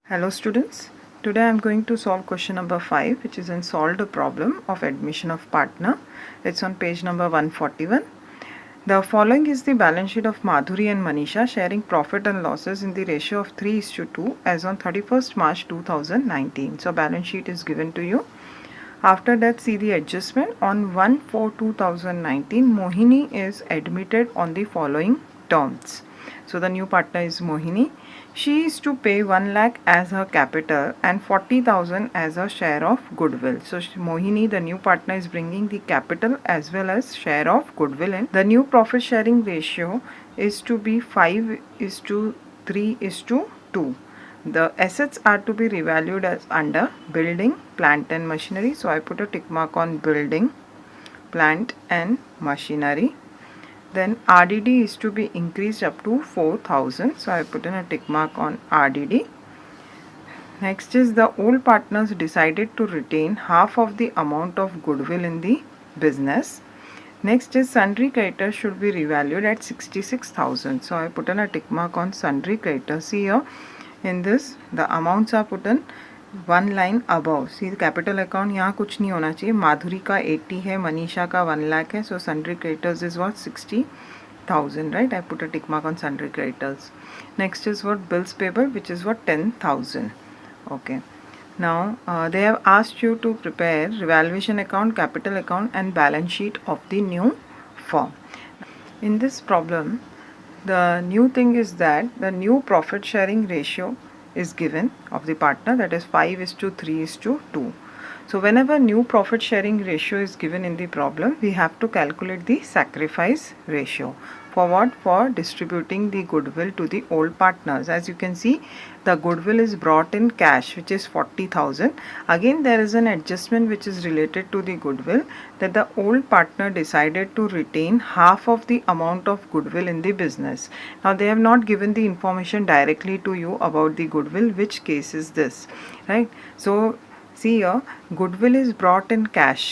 Hello students, today I am going to solve question number 5 which is in solved a problem of admission of partner. It's on page number 141. The following is the balance sheet of Madhuri and Manisha sharing profit and losses in the ratio of 3:2 as on 31st March 2019. So balance sheet is given to you. After that, see the adjustment. On 1/4/2019, Mohini is admitted on the following terms. So the new partner is Mohini. She is to pay 1 lakh as her capital and 40,000 as a share of goodwill. So Mohini, the new partner, is bringing the capital as well as share of goodwill in. The new profit sharing ratio is to be 5:3:2. The assets are to be revalued as under building, plant and machinery. So I put a tick mark on building, plant and machinery. Then RDD is to be increased up to 4,000. So I put in a tick mark on RDD. Next is the old partners decided to retain half of the amount of goodwill in the business. Next is sundry creditors should be revalued at 66,000. So I put in a tick mark on sundry creditors. See here, in this the amounts are put in one line above. See the capital account, यहाँ कुछ नहीं होना चाहिए. माधुरी का 80 है, मनीषा का 1 lakh है. So sundry creditors is what? 60,000, right? I put a tick mark on sundry creditors. Next is what? Bills payable, which is what? 10,000. Okay. Now they have asked you to prepare revaluation account, capital account and balance sheet of the new firm. In this problem, the new thing is that the new profit sharing ratio is given of the partner, that is 5:3:2. So whenever new profit sharing ratio is given in the problem, we have to calculate the sacrifice ratio. For what? For distributing the goodwill to the old partners. As you can see, the goodwill is brought in cash, which is 40,000. Again, there is an adjustment which is related to the goodwill, that the old partner decided to retain half of the amount of goodwill in the business. Now, they have not given the information directly to you about the goodwill, which case is this, right? So, see here, goodwill is brought in cash,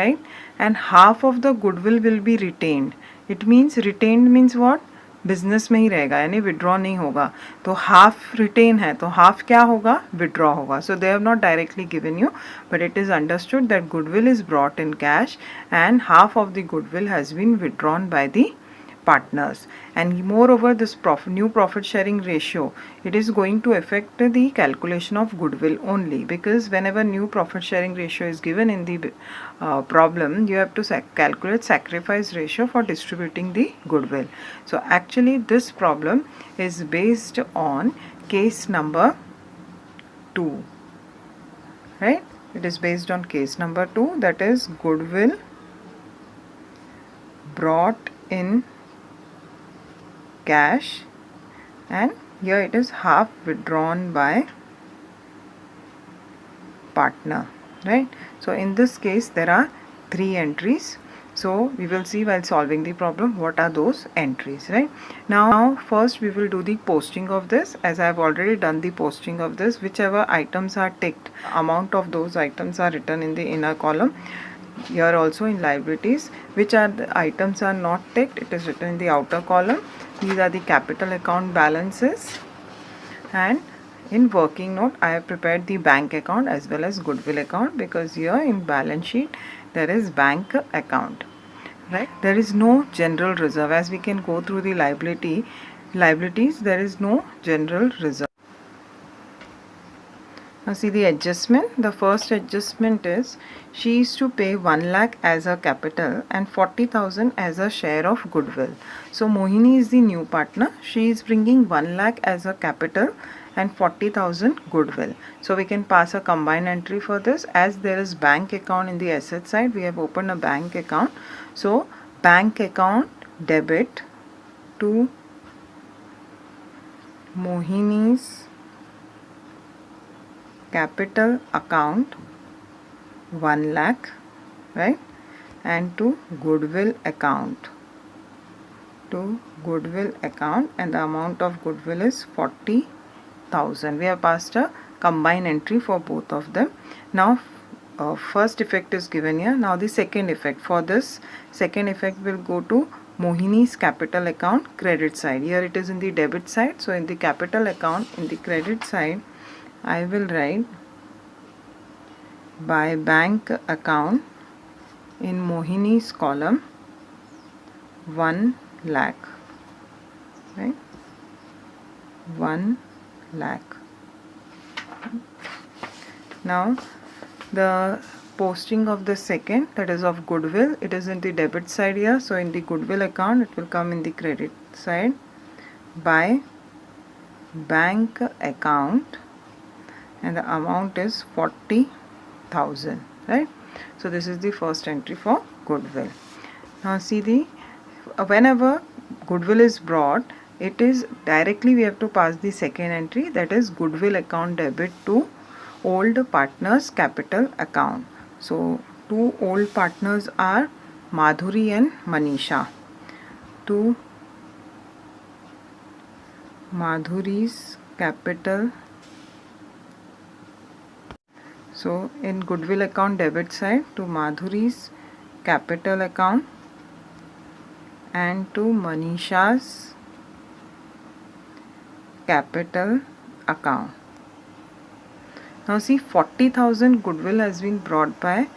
right? And half of the goodwill will be retained. It means retained means what? Business में ही रहेगा, यानी withdraw नहीं होगा. तो half retain है, तो half क्या होगा? विड्रॉ होगा. So they have not directly given you, but it is understood that goodwill is brought in cash and half of the goodwill has been withdrawn by the partners. And moreover, this new profit sharing ratio, it is going to affect the calculation of goodwill only, because whenever new profit sharing ratio is given in the problem, you have to calculate sacrifice ratio for distributing the goodwill. So actually this problem is based on case number 2, right? It is based on case number 2, that is goodwill brought in cash, and here it is half withdrawn by partner, right? So in this case there are 3 entries. So we will see while solving the problem what are those entries, right? Now first we will do the posting of this. As I have already done the posting of this, whichever items are ticked, amount of those items are written in the inner column. Here also in liabilities, which are the items are not ticked, it is written in the outer column. These are the capital account balances, and in working note I have prepared the bank account as well as goodwill account, because here in balance sheet there is bank account, right? There is no general reserve. As we can go through the liabilities, there is no general reserve. Now see the adjustment. The first adjustment is she is to pay 1 lakh as a capital and 40,000 as a share of goodwill. So Mohini is the new partner. She is bringing 1 lakh as a capital and 40,000 goodwill. So we can pass a combined entry for this. As there is bank account in the asset side, we have opened a bank account. So bank account debit to Mohini's capital account 1 lakh, right? And to goodwill account, and the amount of goodwill is 40,000. We have passed a combined entry for both of them. Now first effect is given here. Now the second effect. For this second effect will go to Mohini's capital account credit side. Here it is in the debit side. So in the capital account, in the credit side, I will write by bank account in Mohini's column 1 lakh, right? 1 lakh. Now the posting of the second, that is of goodwill, it is in the debit side here, so in the goodwill account it will come in the credit side by bank account, and the amount is 40,000, right? So this is the first entry for goodwill. Now see, the whenever goodwill is brought, it is directly we have to pass the second entry, that is goodwill account debit to old partners capital account. So two old partners are Madhuri and Manisha. To Madhuri's capital, so in goodwill account debit side, to Madhuri's capital account and to Manisha's capital account. Now see, 40,000 goodwill has been brought by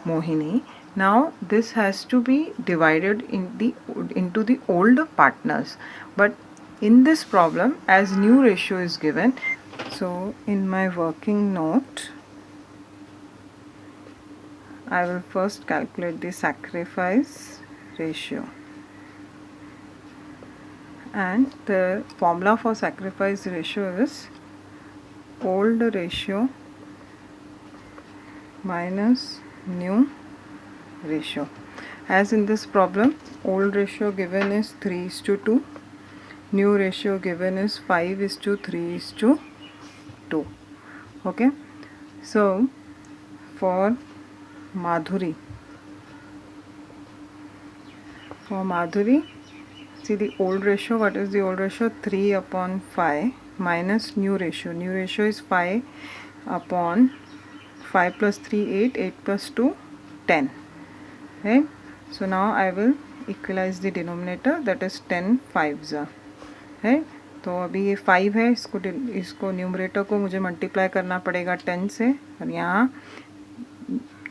Mohini. Now this has to be divided into the old partners, but in this problem, as new ratio is given, so in my working note I will first calculate the sacrifice ratio, and the formula for sacrifice ratio is old ratio minus new ratio. As in this problem, old ratio given is 3:2, new ratio given is 5:3:2. Okay, so for Madhuri, see the old ratio, what is the old ratio? 3/5 minus new ratio. New ratio is 5/5 plus 3 8, 8 plus 2 10, right? So now I will equalize the denominator, that is 10 5s, right? तो अभी ये 5 है, इसको numerator को मुझे multiply करना पड़ेगा 10 से, और यहाँ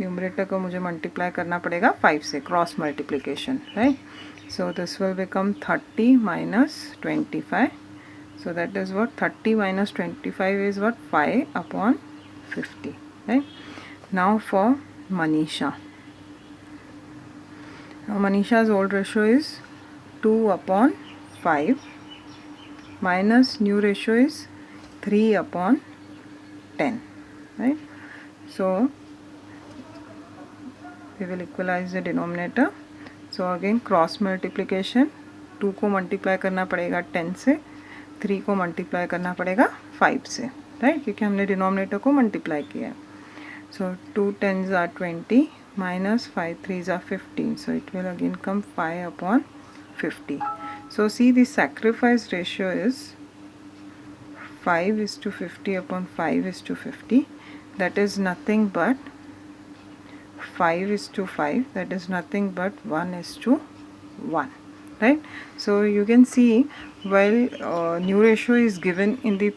न्यूमरेटर को मुझे मल्टीप्लाई करना पड़ेगा 5 से, cross multiplication, right? So this will become 30 minus 25. So that is what 30 minus 25 is what 5/50, right? Now for Manisha. Now Manisha's old ratio is 2/5 minus new ratio is 3/10, right? So we will equalize the denominator. So again cross multiplication, 2 को multiply करना पड़ेगा 10 से, 3 को multiply करना पड़ेगा 5 से, right? क्योंकि हमने डिनोमिनेटर को मल्टीप्लाई किया है. सो 2 10s are 20 minus 5 3s are 15. So it will again come 5/50. So see, the sacrifice ratio is 5:50/5:50. That is nothing but 5:5, that is nothing but 1:1, right? So you can see, while new ratio is given in the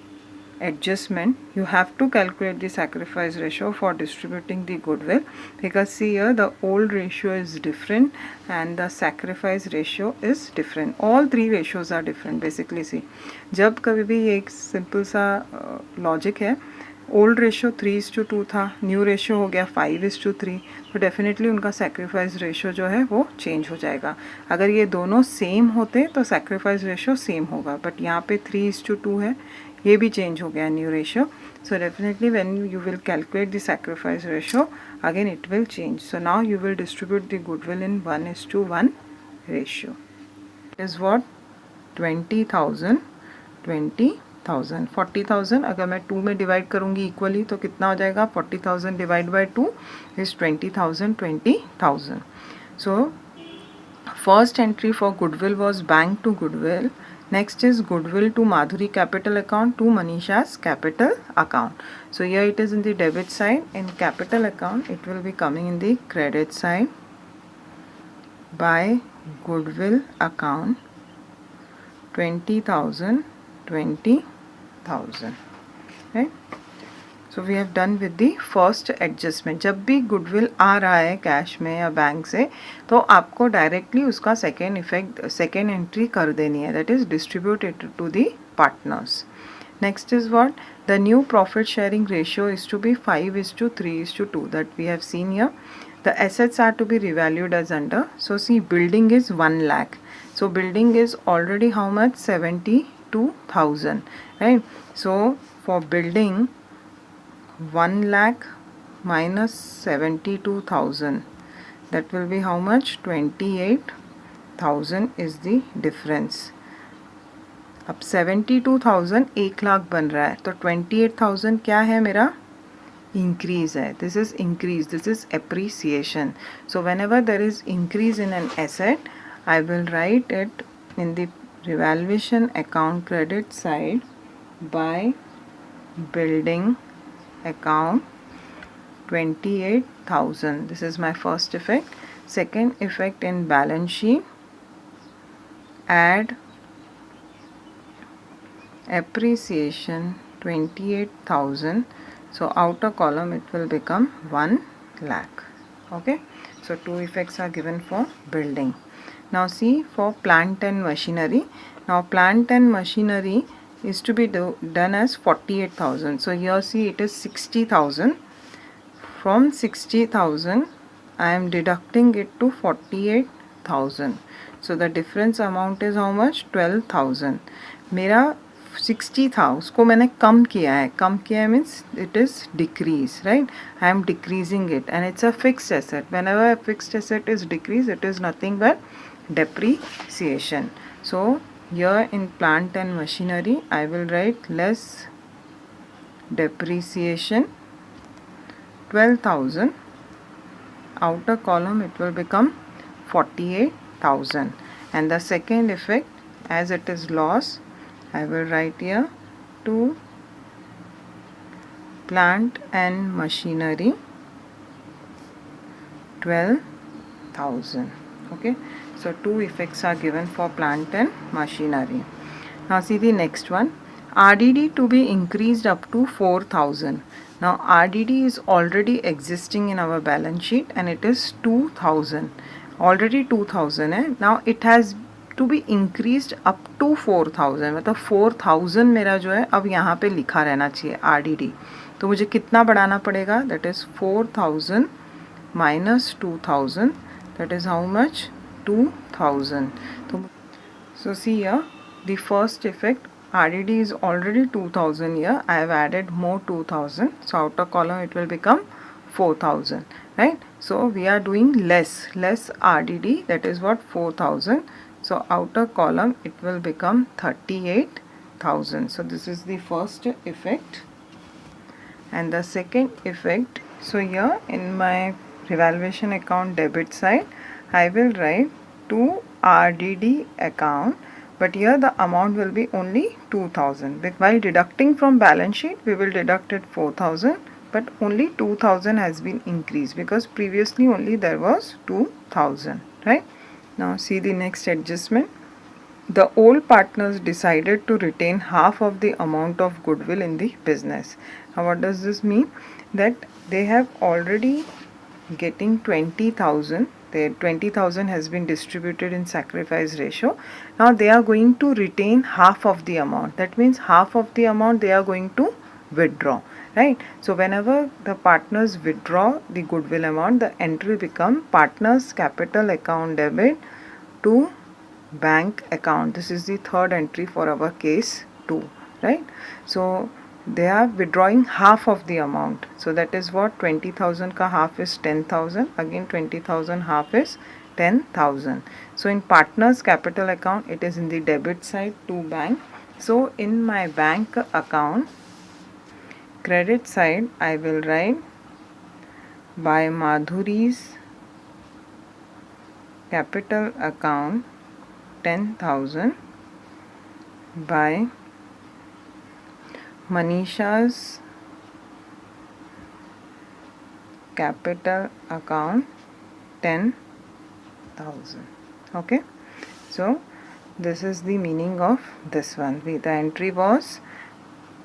adjustment, you have to calculate the sacrifice ratio for distributing the goodwill, because see here the old ratio is different and the sacrifice ratio is different. All three ratios are different basically. See, जब कभी भी ये एक simple सा logic है, old ratio 3:2 था, new ratio हो गया 5:3, तो डेफिनेटली उनका सेक्रीफाइस रेशियो जो है वो चेंज हो जाएगा. अगर ये दोनों सेम होते तो सेक्रीफाइस रेशियो सेम होगा, बट यहाँ पे 3:2 है, ये भी चेंज हो गया new ratio. So definitely when you will calculate the sacrifice ratio, again it will change. So now you will distribute the goodwill in 1:1 ratio. Is what 20,000 40,000. अगर मैं 2 में डिवाइड करूँगी इक्वली तो कितना हो जाएगा? 40,000 divide by 2 is 20,000. So first entry for goodwill was bank to goodwill. Next is goodwill to Madhuri capital account to Manisha's capital account. So here it is in the debit side. In capital account it will be coming in the credit side by goodwill account 20,000, right? So we have done with the first adjustment. जब भी goodwill आ रहा है cash में या bank से तो आपको directly उसका सेकेंड एंट्री कर देनी है, that is distributed to the partners. Next is what? The new profit sharing ratio is to be 5:3:2 that we have seen here. The assets are to be revalued as under. So see, building is 1 lakh. So building is already how much? 72,000, right? So for building 1 lakh minus 72,000, that will be how much? 28,000 is the difference. अब 72,000 1 लाख बन रहा है तो 28,000 क्या है मेरा? Increase है. This is increase, this is appreciation. So when ever there is increase in an asset I will write it in the revaluation account credit side by building account 28,000. This is my first effect. Second effect in balance sheet, add appreciation 28,000. So outer column it will become 1 lakh. Okay, so two effects are given for building. Now see for plant and machinery. Now plant and machinery is to be done as 48,000. So here see it is 60,000. From 60,000 I am deducting it to 48,000. So the difference amount is how much? 12,000. मेरा 60 था उसको मैंने कम किया है. कम किया है means it is decrease, right? I am decreasing it and it's a fixed asset. When ever fixed asset is decrease it is nothing but depreciation. So here in plant and machinery I will write less depreciation 12,000. Outer column it will become 48,000. And the second effect, as it is loss, I will write here to plant and machinery 12,000. Okay, so two effects are given for plant and machinery. Now see the next one, RDD to be increased up to 4,000. Now RDD is already existing in our balance sheet and it is 2,000. Already 2,000 है. Now it has to be increased up to 4,000. मतलब 4,000 मेरा जो है अब यहाँ पे लिखा रहना चाहिए RDD. तो मुझे कितना बढ़ाना पड़ेगा? That is 4,000 minus 2,000. That is how much? 2,000. So see here the first effect, RDD is already 2,000 here. I have added more 2,000. So outer column it will become 4,000, right? So we are doing less RDD, that is what? 4,000. So outer column it will become 38,000. So this is the first effect. And the second effect, so here in my revaluation account debit side I will write to RDD account, but here the amount will be only 2,000. While deducting from balance sheet we will deduct it 4,000, but only 2,000 has been increased because previously only there was 2,000, right? Now see the next adjustment. The old partners decided to retain half of the amount of goodwill in the business. Now what does this mean? That they have already getting 20,000. Their 20,000 has been distributed in sacrifice ratio. Now they are going to retain half of the amount. That means half of the amount they are going to withdraw, right? So whenever the partners withdraw the goodwill amount, the entry become partners capital account debit to bank account. This is the third entry for our case 2, right? So they are withdrawing half of the amount. So that is what? 20,000 ka half is 10,000. Again 20,000 half is 10,000. So in partners capital account it is in the debit side to bank. So in my bank account credit side I will write by Madhuri's capital account 10,000, by Manisha's capital account 10,000. Okay, so this is the meaning of this one. The entry was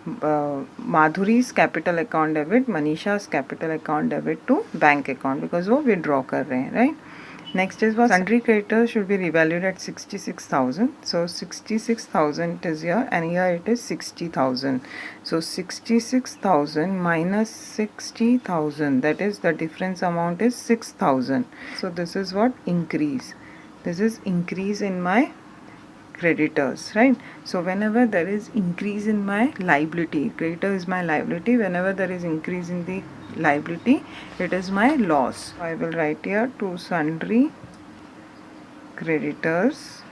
माधुरी's capital account debit, Manisha's capital account debit to bank account because वो withdraw कर रहे हैं, right? Next is sundry creditors should be revalued at 66,000. So 66,000 is here and here it is 60,000. So 66,000 minus 60,000, that is the difference amount is 6,000. So this is what increase. This is increase in my creditors, right? So whenever there is increase in my liability, creditor is my liability, whenever there is increase in the liability, it is my loss. I will write here to sundry creditors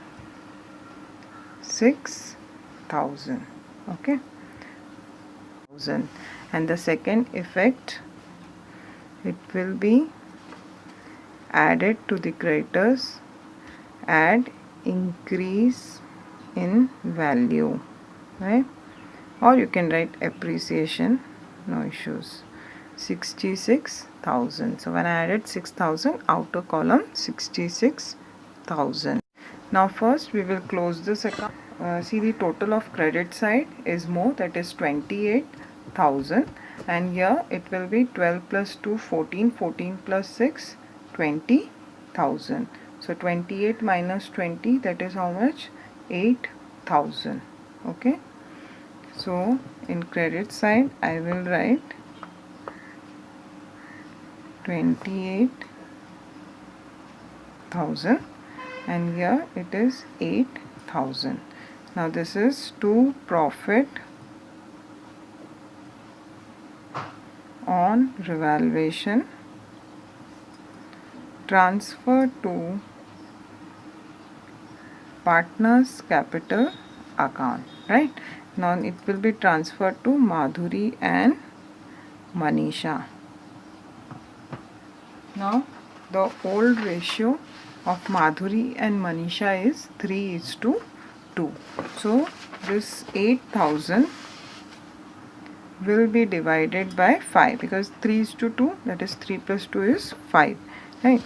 6,000. Okay, 1,000. And the second effect, it will be added to the creditors, add increase in value, right? Or you can write appreciation, no issues. 66,000. So when I added 6,000, outer column 66,000. Now first we will close this account. See, the total of credit side is more, that is 28,000, and here it will be 12 plus 2 14, 14 plus 6 20,000. So 28 minus 20, that is how much? 8,000. Okay, so in credit side I will write 28,000 and here it is 8,000. Now this is to profit on revaluation transfer to partners capital account, right? Now it will be transferred to Madhuri and Manisha. Now the old ratio of Madhuri and Manisha is 3:2. So this 8,000 will be divided by 5 because 3:2, that is 3 plus 2 is 5, right?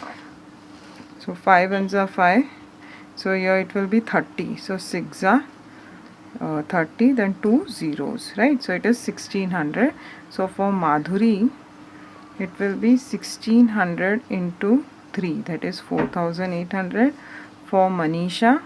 So 5 ones are 5. So here it will be 30. So 6 are 30, then 2 zeros, right? So it is 1600. So for Madhuri, it will be 1600 into 3, that is 4,800. For Manisha,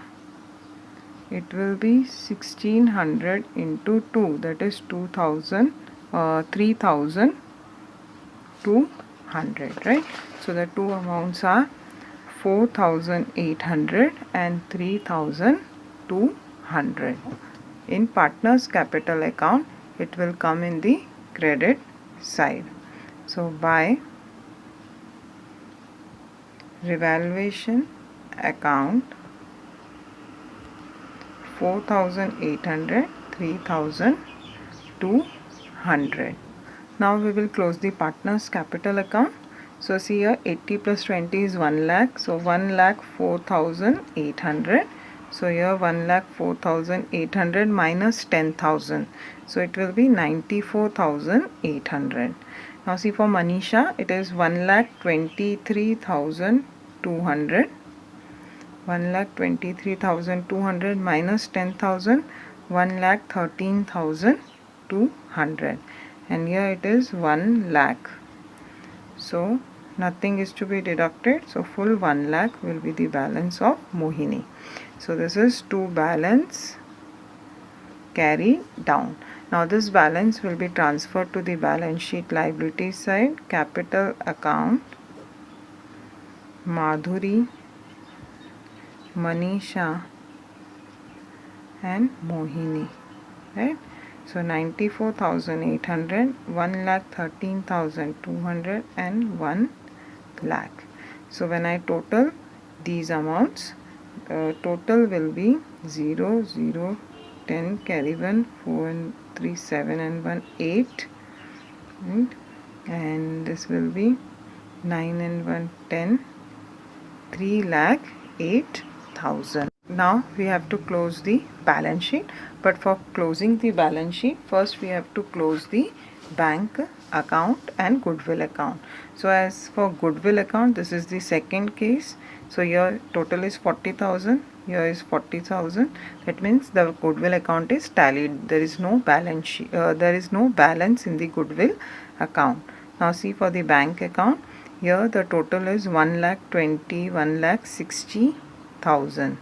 it will be 1600 into 2, that is 3,200, right? So the two amounts are 4,800 and 3,200. In partners capital account, it will come in the credit side. So by revaluation account 4,800, 3,200. Now we will close the partners capital account. So see here 80 plus 20 is 1 lakh. So 1 lakh 4,800. So here 1 lakh 4,800 minus 10,000. So it will be 94,800. Now see, for Manisha it is 1,23,200. 1,23,200 minus 10,000, 1,13,200, and here it is 1 lakh. So nothing is to be deducted, so full 1 lakh will be the balance of Mohini. So this is to balance carry down. Now this balance will be transferred to the balance sheet liability side, capital account Madhuri, Manisha and Mohini, right? So 94,800, 1,13,200 and 1 lakh. So when I total these amounts, total will be 0, 0, 10, carry 1, 4 and 3, 7 and 1, 8, right? And this will be 9 and 1, 10, 3,08,000. Now we have to close the balance sheet, but for closing the balance sheet, first we have to close the bank account and goodwill account. So as for goodwill account, this is the second case. So your total is 40,000. here is 40,000. That means the goodwill account is tallied. There is no balance sheet, there is no balance in the goodwill account. Now see for the bank account, here the total is 1,60,000.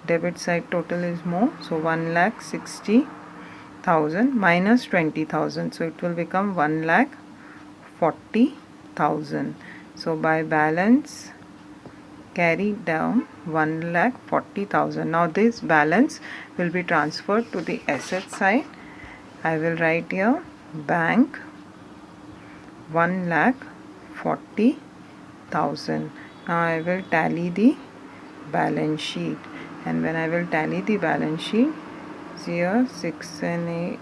Debit side total is more, so 1,60,000 minus 20,000, so it will become 1,40,000. So by balance carry down 1,40,000. Now this balance will be transferred to the asset side. I will write here bank 1,40,000. Now I will tally the balance sheet, and when I will tally the balance sheet, here 6 and 8,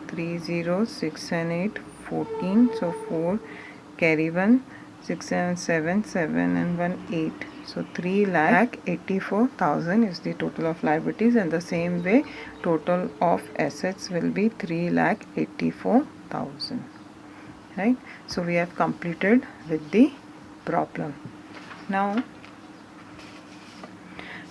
3 zeros, 6 and 8, 14, so 4 carry 1, 6 and 7, 7 and 1, 8. So 3,84,000 is the total of liabilities, and the same way total of assets will be 3,84,000. Right? So we have completed with the problem. Now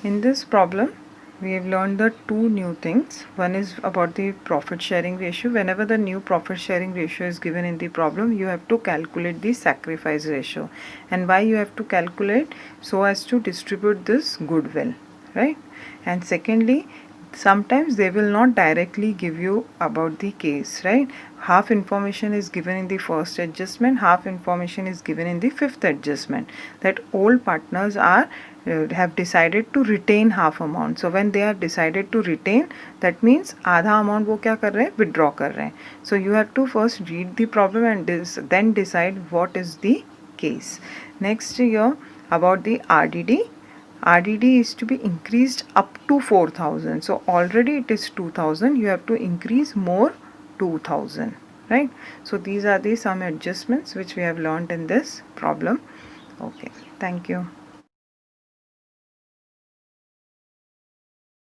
in this problem we have learned the two new things. One is about the profit sharing ratio. Whenever the new profit sharing ratio is given in the problem, you have to calculate the sacrifice ratio. And why you have to calculate? So as to distribute this goodwill, right? And secondly, sometimes they will not directly give you about the case, right? Half information is given in the first adjustment, half information is given in the fifth adjustment, that all partners are have decided to retain half amount. So when they are decided to retain, that means आधा amount वो क्या कर रहे हैं, withdraw कर रहे हैं. So you have to first read the problem and then decide what is the case. Next here about the RDD. RDD is to be increased up to 4,000. So already it is 2,000. You have to increase more 2,000. Right? So these are the some adjustments which we have learned in this problem. Okay. Thank you.